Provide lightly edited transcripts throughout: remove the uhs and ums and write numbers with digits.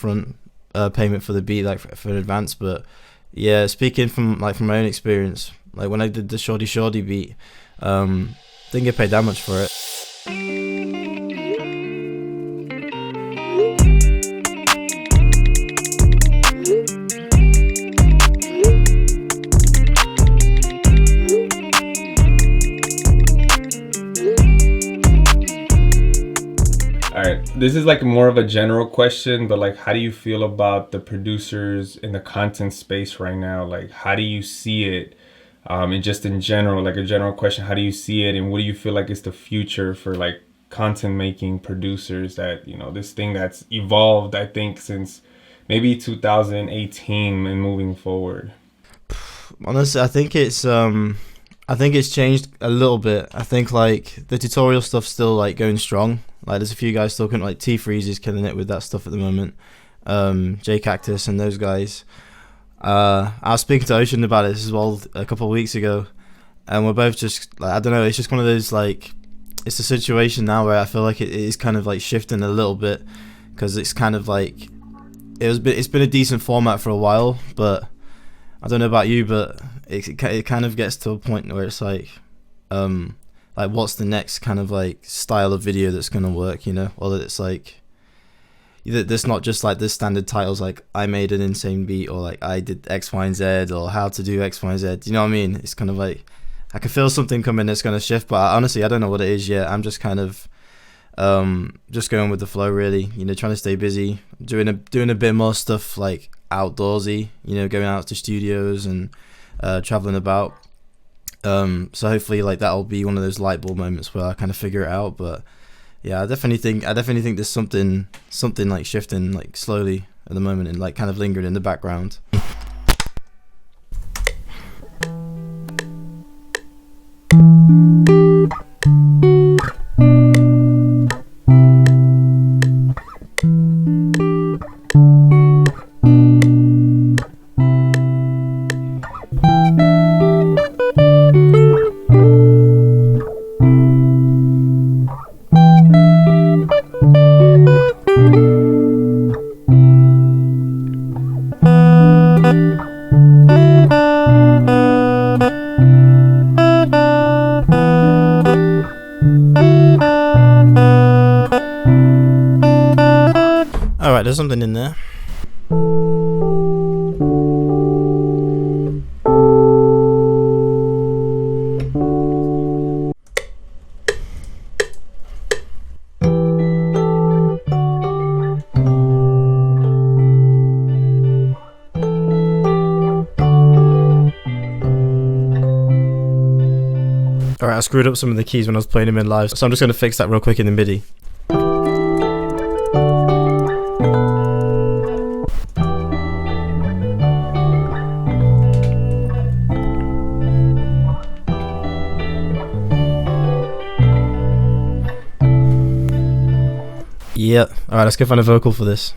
upfront payment for the beat, like for an advance. But yeah, speaking from my own experience, like when I did the shordie beat, didn't get paid that much for it. This is like more of a general question, but like, how do you feel about the producers in the content space right now? Like, how do you see it? And just in general, like a general question, how do you see it? And what do you feel like is the future for like content making producers that, you know, this thing that's evolved, I think, since maybe 2018 and moving forward? Honestly, I think it's changed a little bit. I think like the tutorial stuff's still like going strong. Like there's a few guys still like T-Freeze is killing it with that stuff at the moment. J Cactus and those guys. I was speaking to Ocean about it as well a couple of weeks ago, and we're both just like, I don't know, it's just one of those like, it's a situation now where I feel like it is kind of like shifting a little bit, because it's kind of like it's been a decent format for a while, but I don't know about you, but it kind of gets to a point where it's like what's the next kind of like style of video that's gonna work, you know? Or that it's like there's not just like the standard titles like I made an insane beat, or like I did X, Y, and Z, or how to do X, Y, and Z. You know what I mean? It's kind of like I can feel something coming that's gonna shift, but honestly I don't know what it is yet. I'm just kind of just going with the flow, really. You know, trying to stay busy, doing a bit more stuff like outdoorsy. You know, going out to studios and traveling about. So hopefully like that'll be one of those light bulb moments where I kind of figure it out. But yeah, I definitely think there's something like shifting like slowly at the moment and like kind of lingering in the background. Alright, there's something in there. Alright, I screwed up some of the keys when I was playing them in live, so I'm just going to fix that real quick in the MIDI. Yep. Alright, let's go find a vocal for this.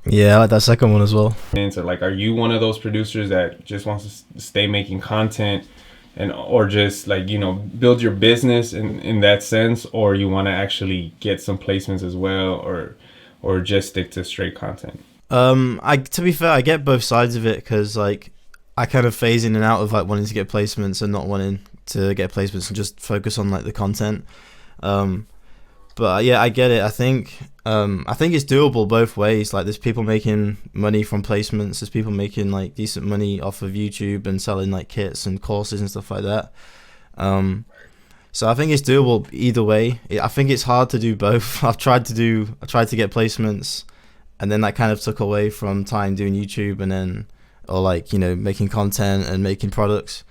Yeah, I like that second one as well. And so like, are you one of those producers that just wants to stay making content or just like, you know, build your business in that sense, or you want to actually get some placements as well, or just stick to straight content? To be fair, I get both sides of it, because like I kind of phase in and out of like wanting to get placements and not wanting to get placements and just focus on like the content. But yeah, I get it. I think it's doable both ways. Like there's people making money from placements. There's people making like decent money off of YouTube and selling like kits and courses and stuff like that. So I think it's doable either way. I think it's hard to do both. I tried to get placements, and then that kind of took away from time doing YouTube, and then or like, you know, making content and making products,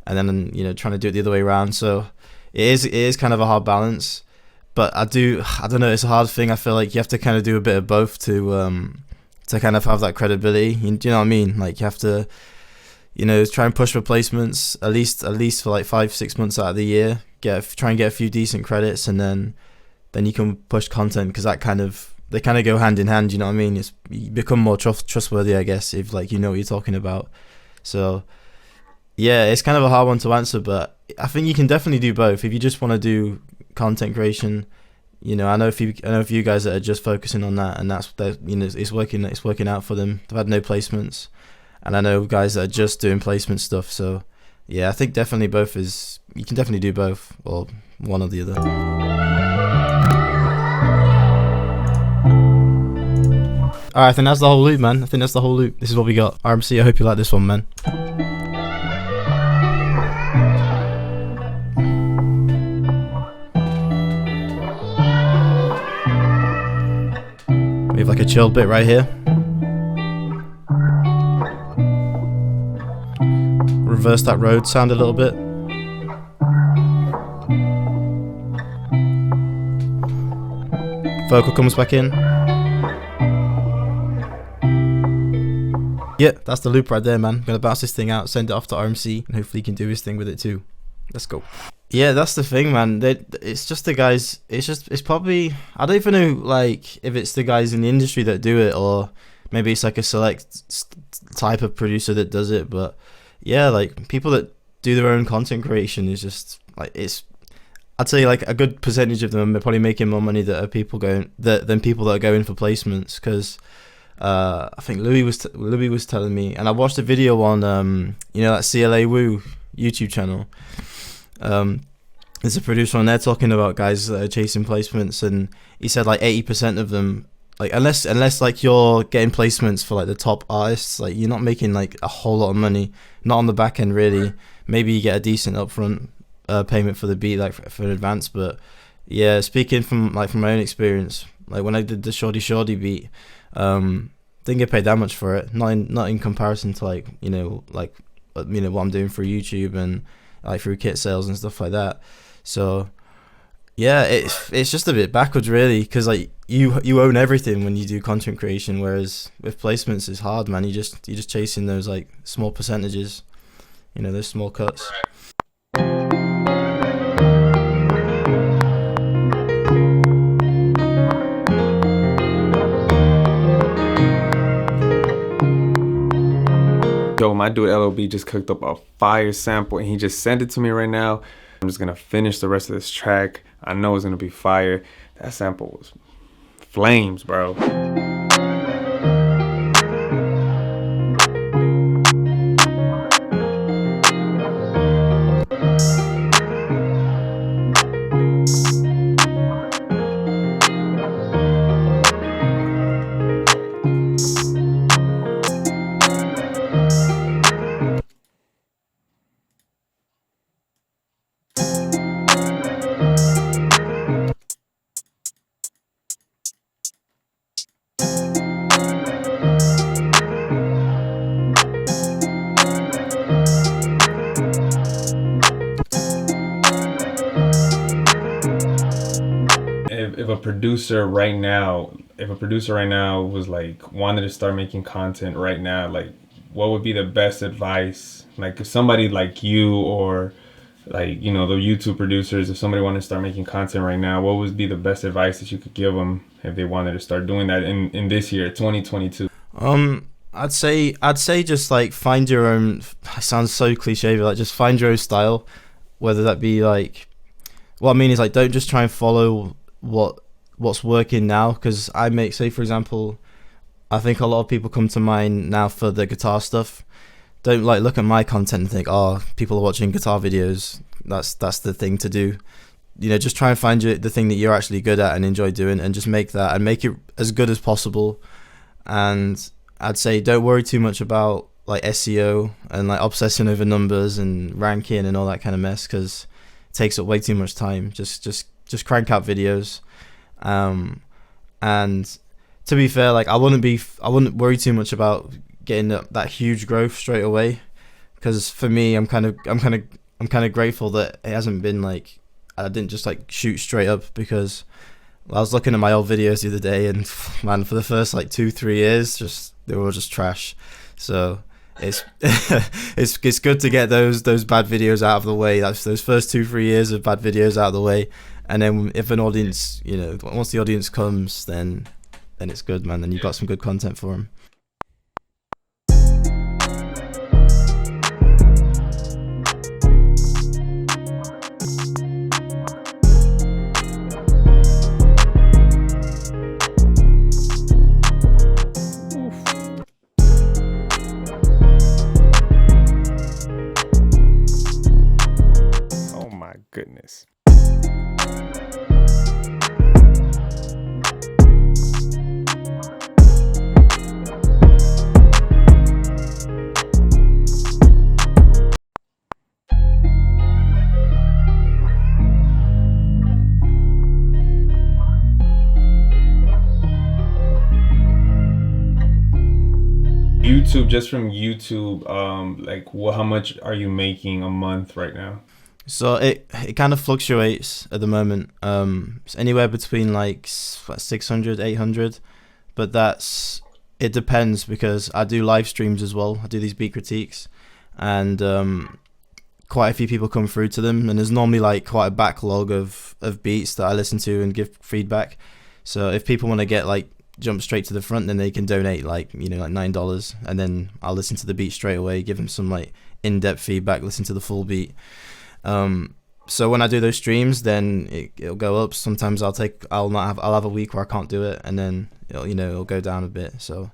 and then, you know, trying to do it the other way around. So it is kind of a hard balance. But I don't know, it's a hard thing. I feel like you have to kind of do a bit of both to kind of have that credibility. Do you know what I mean? Like you have to, you know, try and push for placements at least for like 5-6 months out of the year. Try and get a few decent credits, and then you can push content, because they kind of go hand in hand. You know what I mean? You become more trustworthy, I guess, if like you know what you're talking about. So Yeah, it's kind of a hard one to answer, but I think you can definitely do both. If you just want to do content creation, you know, I know a few guys that are just focusing on that, and that's that. You know, it's working out for them. They've had no placements, and I know guys that are just doing placement stuff. So yeah, I think definitely both is. You can definitely do both, or one or the other. Alright, I think that's the whole loop, man. I think that's the whole loop. This is what we got. RMC, I hope you like this one, man. We have like a chill bit right here. Reverse that road sound a little bit. Vocal comes back in. Yeah, that's the loop right there, man. I'm gonna bounce this thing out, send it off to RMC, and hopefully he can do his thing with it too. Let's go. Yeah, that's the thing, man. It's just the guys. It's probably, I don't even know like if it's the guys in the industry that do it, or maybe it's like a select type of producer that does it. But yeah, like people that do their own content creation is just like I'd say like a good percentage of them are probably making more money than people that are going for placements, because I think Louis was telling me, and I watched a video on you know, that CLA Woo YouTube channel. There's a producer on there talking about guys that are chasing placements, and he said like 80% of them, like unless like you're getting placements for like the top artists, like you're not making like a whole lot of money, not on the back end really. Maybe you get a decent upfront payment for the beat, like for an advance. But yeah, speaking from my own experience, like when I did the shordie beat, didn't get paid that much for it, not in comparison to like you know what I'm doing for YouTube and like through kit sales and stuff like that. So yeah, it's just a bit backwards really, because like you own everything when you do content creation, whereas with placements it's hard, man. You're just chasing those like small percentages, you know, those small cuts. Yo, my dude LLB just cooked up a fire sample and he just sent it to me right now. I'm just gonna finish the rest of this track. I know it's gonna be fire. That sample was flames, bro. If a producer right now was like wanted to start making content right now, like what would be the best advice? Like if somebody like you, or like, you know, the YouTube producers, if somebody wanted to start making content right now, what would be the best advice that you could give them if they wanted to start doing that in this year, 2022? I'd say just like find your own. It sounds so cliche, but like just find your own style, whether that be like, what I mean is like don't just try and follow what's working now, because say for example, I think a lot of people come to mind now for the guitar stuff. Don't like look at my content and think, oh, people are watching guitar videos, that's the thing to do. You know, just try and find the thing that you're actually good at and enjoy doing, and just make that and make it as good as possible. And I'd say don't worry too much about like SEO and like obsessing over numbers and ranking and all that kind of mess, because it takes up way too much time. Just crank out videos. And to be fair, like I wouldn't worry too much about getting that huge growth straight away, because for me, I'm kind of grateful that it hasn't been like I didn't just like shoot straight up, because I was looking at my old videos the other day, and man, for the first like 2-3 years, they were all just trash. So it's it's good to get those bad videos out of the way. That's those first 2-3 years of bad videos out of the way, and then if an audience, you know, once the audience comes, then it's good, man. Then you've got some good content for them. goodness. YouTube, just from YouTube, like how much are you making a month right now? So it kind of fluctuates at the moment. It's anywhere between like 600, 800, but it depends because I do live streams as well. I do these beat critiques, and quite a few people come through to them, and there's normally like quite a backlog of beats that I listen to and give feedback. So if people want to get like jump straight to the front, then they can donate like like $9, and then I'll listen to the beat straight away, give them some like in-depth feedback, listen to the full beat. So when I do those streams, then it'll go up. Sometimes I'll have a week where I can't do it, and then it'll go down a bit. So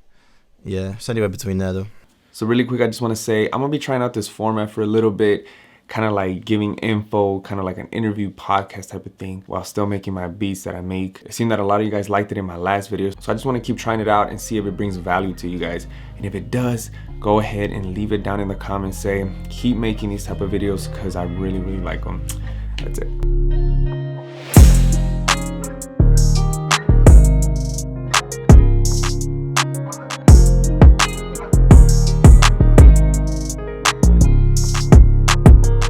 yeah, it's anywhere between there though. So really quick, I just want to say I'm gonna be trying out this format for a little bit, kind of like giving info, kind of like an interview podcast type of thing, while still making my beats that I make. It seemed that a lot of you guys liked it in my last video, so I just want to keep trying it out and see if it brings value to you guys. And if it does, go ahead and leave it down in the comments. Say keep making these type of videos because I really like them. That's it.